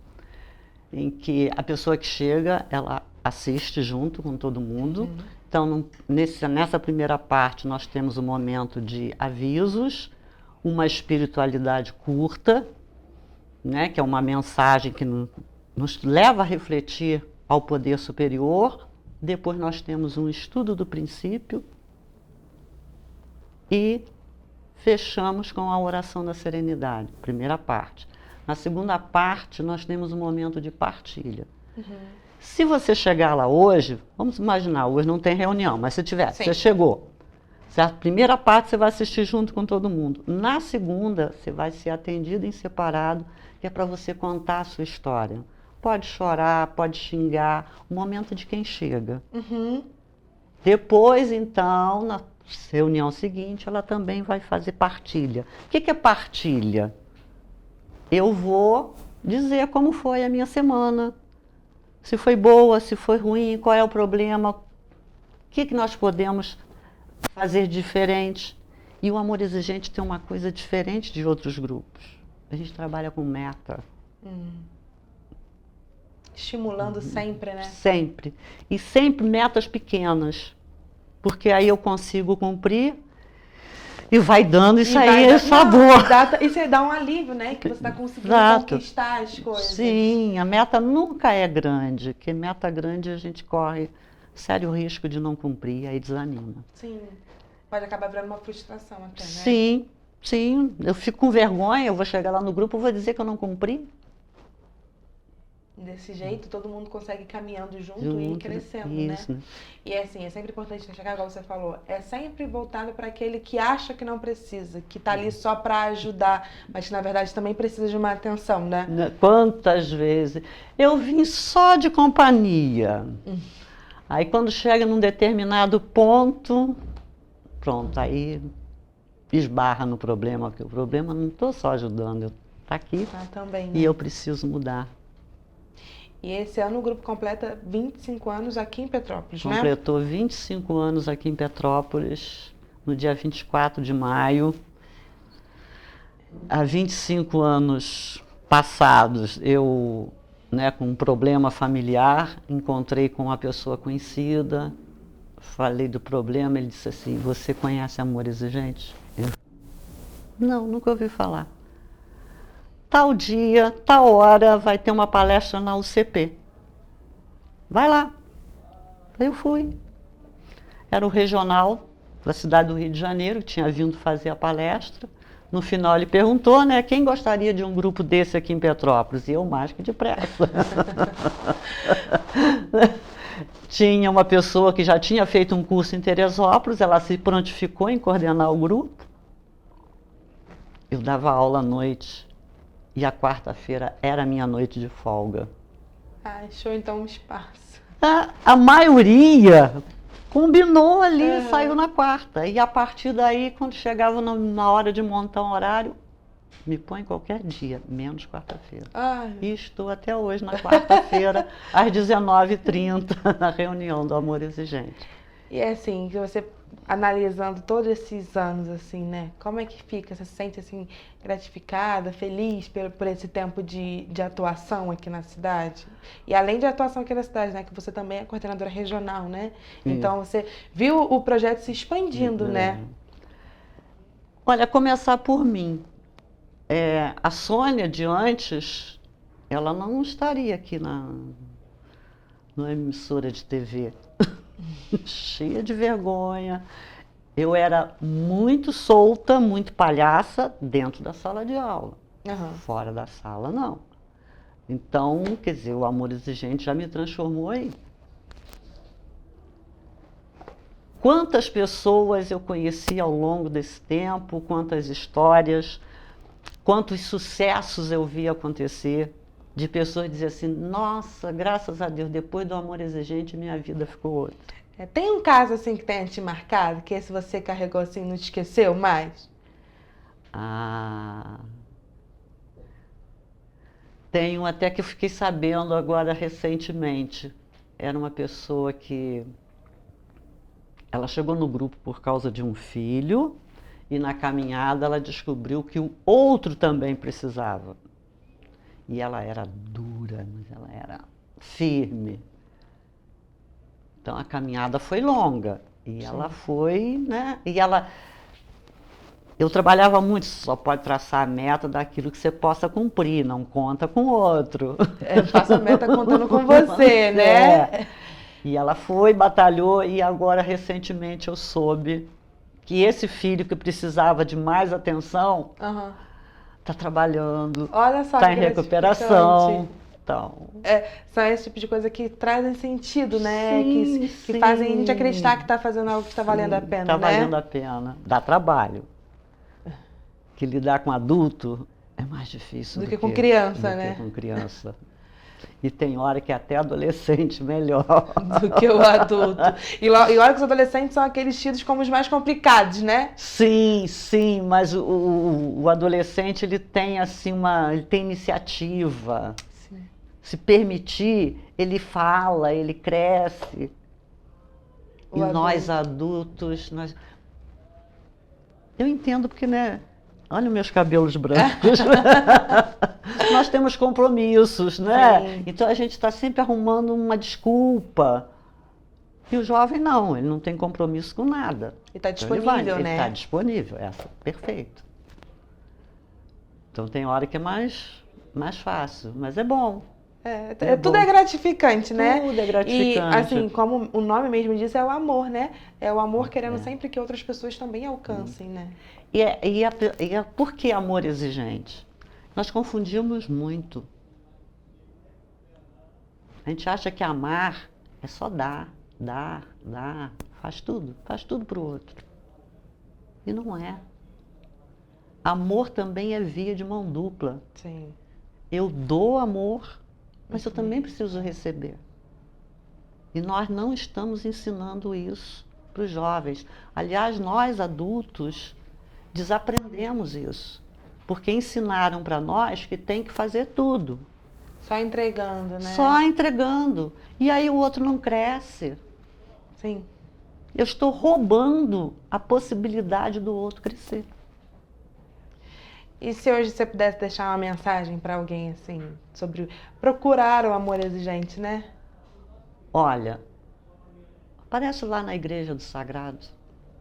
em que a pessoa que chega, ela assiste junto com todo mundo. Então, nessa primeira parte, nós temos um momento de avisos, uma espiritualidade curta, né, que é uma mensagem que nos leva a refletir ao poder superior. Depois nós temos um estudo do princípio e fechamos com a oração da serenidade, primeira parte. Na segunda parte, nós temos um momento de partilha. Se você chegar lá hoje, vamos imaginar, hoje não tem reunião, mas se tiver, você chegou. A primeira parte você vai assistir junto com todo mundo. Na segunda, você vai ser atendido em separado, que é para você contar a sua história. Pode chorar, pode xingar, o momento de quem chega. Depois, então, na reunião seguinte, ela também vai fazer partilha. O que é partilha? Eu vou dizer como foi a minha semana. Se foi boa, se foi ruim, qual é o problema, o que nós podemos fazer diferente. E o Amor Exigente tem uma coisa diferente de outros grupos. A gente trabalha com meta. Estimulando sempre, né? Sempre. E sempre metas pequenas. Porque aí eu consigo cumprir e vai dando isso aí, sabor. Isso aí dá um alívio, né? Que você está conseguindo conquistar as coisas. Sim, a meta nunca é grande, porque meta grande a gente corre sério risco de não cumprir, aí desanima. Sim, pode acabar virando uma frustração até, né? Sim, sim. Eu fico com vergonha, eu vou chegar lá no grupo e vou dizer que eu não cumpri. Desse jeito, todo mundo consegue ir caminhando junto e ir crescendo, isso, né? E assim, é sempre importante chegar, igual você falou, é sempre voltado para aquele que acha que não precisa, que está ali só para ajudar, mas que na verdade também precisa de uma atenção, né? Quantas vezes eu vim só de companhia. Aí quando chega num determinado ponto, pronto, aí esbarra no problema, porque o problema não estou só ajudando, eu estou aqui também, né? E eu preciso mudar. E esse ano o grupo completa 25 anos aqui em Petrópolis, né? Completou 25 anos aqui em Petrópolis, no dia 24 de maio. Há 25 anos passados, eu, com um problema familiar, encontrei com uma pessoa conhecida, falei do problema, ele disse assim, você conhece Amor Exigente? Eu, não, nunca ouvi falar. Tal dia, tal hora, vai ter uma palestra na UCP. Vai lá. Eu fui. Era o regional da cidade do Rio de Janeiro, que tinha vindo fazer a palestra. No final ele perguntou, quem gostaria de um grupo desse aqui em Petrópolis? E eu mais que depressa. Tinha uma pessoa que já tinha feito um curso em Teresópolis, ela se prontificou em coordenar o grupo. Eu dava aula à noite. E a quarta-feira era a minha noite de folga. Achou então um espaço. A maioria combinou ali, saiu na quarta. E a partir daí, quando chegava na hora de montar um horário, me põe qualquer dia, menos quarta-feira. E estou até hoje na quarta-feira, às 19h30, na reunião do Amor Exigente. E é assim, que você analisando todos esses anos, assim, né? Como é que fica? Você se sente, assim, gratificada, feliz por esse tempo de atuação aqui na cidade? E além de atuação aqui na cidade, né? Que você também é coordenadora regional, né? Então, você viu o projeto se expandindo, né? Olha, começar por mim. A Sônia de antes, ela não estaria aqui na emissora de TV. Cheia de vergonha. Eu era muito solta, muito palhaça dentro da sala de aula. Fora da sala, não. Então, quer dizer, o Amor Exigente já me transformou aí. Quantas pessoas eu conheci ao longo desse tempo, quantas histórias, quantos sucessos eu vi acontecer, de pessoas dizer assim, nossa, graças a Deus, depois do Amor Exigente, minha vida ficou outra. Tem um caso assim que tenha te marcado, que esse você carregou assim, não te esqueceu mais? Tem um até que eu fiquei sabendo agora recentemente. era uma pessoa que ela chegou no grupo por causa de um filho e na caminhada ela descobriu que o outro também precisava. E ela era dura, mas ela era firme. Então a caminhada foi longa e ela foi, né? Eu trabalhava muito, só pode traçar a meta daquilo que você possa cumprir, não conta com o outro. Faça a meta contando com você, né? E ela foi, batalhou e agora recentemente eu soube que esse filho que precisava de mais atenção está trabalhando, Olha só, está em recuperação. Então, são esse tipo de coisa que trazem sentido, né? Sim, que fazem a gente acreditar que está fazendo algo que está valendo a pena, tá né? valendo a pena. Dá trabalho. Que lidar com adulto é mais difícil do que com criança, né? Com criança. E tem hora que até adolescente melhor. Do que o adulto. E olha que os adolescentes são aqueles tidos como os mais complicados, né? Sim, sim, mas o adolescente ele tem assim ele tem iniciativa. Sim. Se permitir, ele fala, ele cresce. Nós adultos, eu entendo porque, né? Olha os meus cabelos brancos. Nós temos compromissos, né? Sim. Então a gente está sempre arrumando uma desculpa. E o jovem não, ele não tem compromisso com nada. E está disponível, né? Ele está disponível, perfeito. Então tem hora que é mais fácil, mas é bom. Tudo é gratificante, né? Tudo é gratificante. E assim, como o nome mesmo diz, é o amor, né? É o amor querendo sempre que outras pessoas também alcancem, né? Por que amor exigente? Nós confundimos muito. A gente acha que amar é só dar, faz tudo para o outro. E não é. Amor também é via de mão dupla. Sim. Eu dou amor, mas eu também preciso receber. E nós não estamos ensinando isso para os jovens. Aliás, nós adultos desaprendemos isso, porque ensinaram para nós que tem que fazer tudo. Só entregando, né? Só entregando. E aí o outro não cresce. Sim. Eu estou roubando a possibilidade do outro crescer. E se hoje você pudesse deixar uma mensagem para alguém, assim, sobre procurar o amor exigente, né? Olha, aparece lá na Igreja do Sagrado,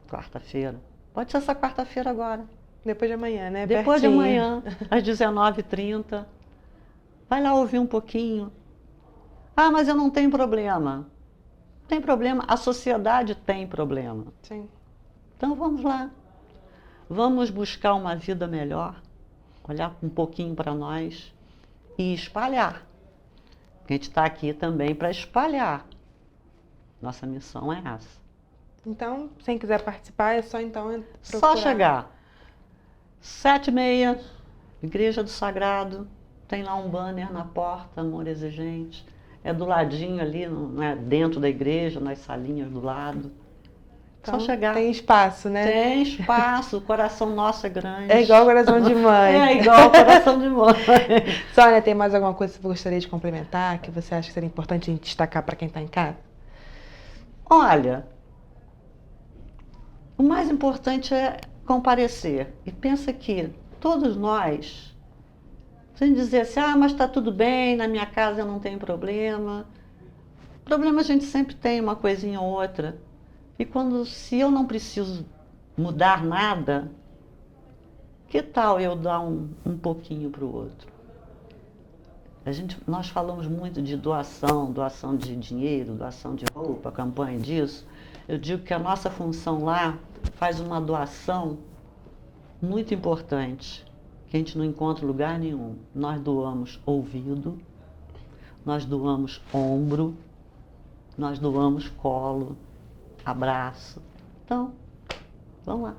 quarta-feira. Pode ser essa quarta-feira agora. Depois de amanhã, né? Depois de amanhã, às 19h30. Vai lá ouvir um pouquinho. Ah, mas eu não tenho problema. Tem problema, a sociedade tem problema. Sim. Então vamos lá. Vamos buscar uma vida melhor, olhar um pouquinho para nós e espalhar. A gente está aqui também para espalhar. Nossa missão é essa. Então, quem quiser participar, é só então procurar. Só chegar. 7h30, Igreja do Sagrado, tem lá um banner na porta, Amor Exigente. É do ladinho ali, né, dentro da igreja, nas salinhas do lado. Então, só chegar. Tem espaço, né? Tem espaço, o coração nosso é grande. É igual o coração de mãe. É igual o coração de mãe. Sônia, tem mais alguma coisa que você gostaria de complementar, que você acha que seria importante a gente destacar para quem está em casa? Olha, o mais importante é comparecer. E pensa que todos nós, sem dizer assim, mas está tudo bem, na minha casa eu não tenho problema. Problema a gente sempre tem, uma coisinha ou outra. E se eu não preciso mudar nada, que tal eu dar um pouquinho para o outro? Nós falamos muito de doação de dinheiro, doação de roupa, campanha disso. Eu digo que a nossa função lá faz uma doação muito importante, que a gente não encontra em lugar nenhum. Nós doamos ouvido, nós doamos ombro, nós doamos colo, abraço. Então, vamos lá.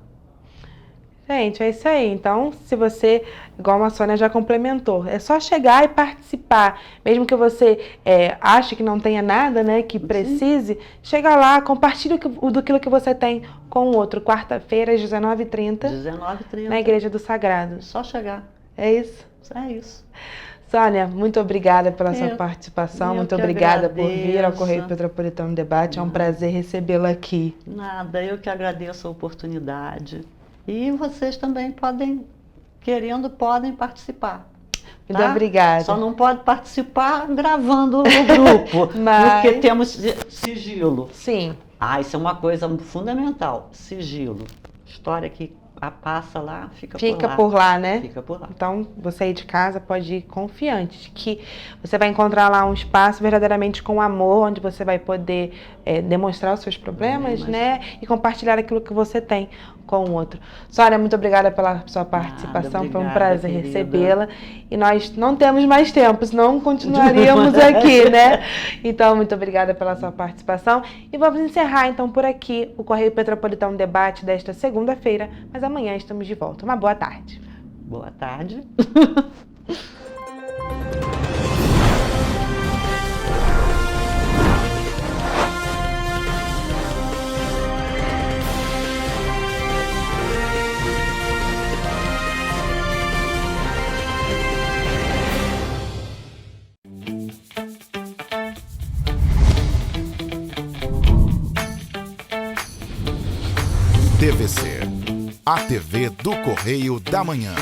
Gente, é isso aí. Então, se você, igual a Sônia já complementou, é só chegar e participar. Mesmo que você ache que não tenha nada, né, que precise, chega lá, compartilha daquilo que você tem com o outro. Quarta-feira, às 19h30. 19h30. Na Igreja do Sagrado. Só chegar. É isso? É isso. Sônia, muito obrigada pela sua participação, muito obrigada por vir ao Correio Petropolitano Debate, é um prazer recebê-la aqui. Nada, eu que agradeço a oportunidade. E vocês também podem participar. Muito obrigada. Só não pode participar gravando o grupo, porque temos sigilo. Sim. Isso é uma coisa fundamental, sigilo. História que passa lá, fica por lá, né? Fica por lá. Então, você aí de casa pode ir confiante de que você vai encontrar lá um espaço verdadeiramente com amor, onde você vai poder demonstrar os seus problemas, né? E compartilhar aquilo que você tem com o outro. Sônia, muito obrigada pela sua participação, foi um prazer recebê-la. E nós não temos mais tempo, senão continuaríamos aqui, né? Então, muito obrigada pela sua participação. E vamos encerrar, então, por aqui o Correio Petropolitano Debate desta segunda-feira, mas amanhã estamos de volta. Uma boa tarde. Boa tarde. TVC, a TV do Correio da Manhã.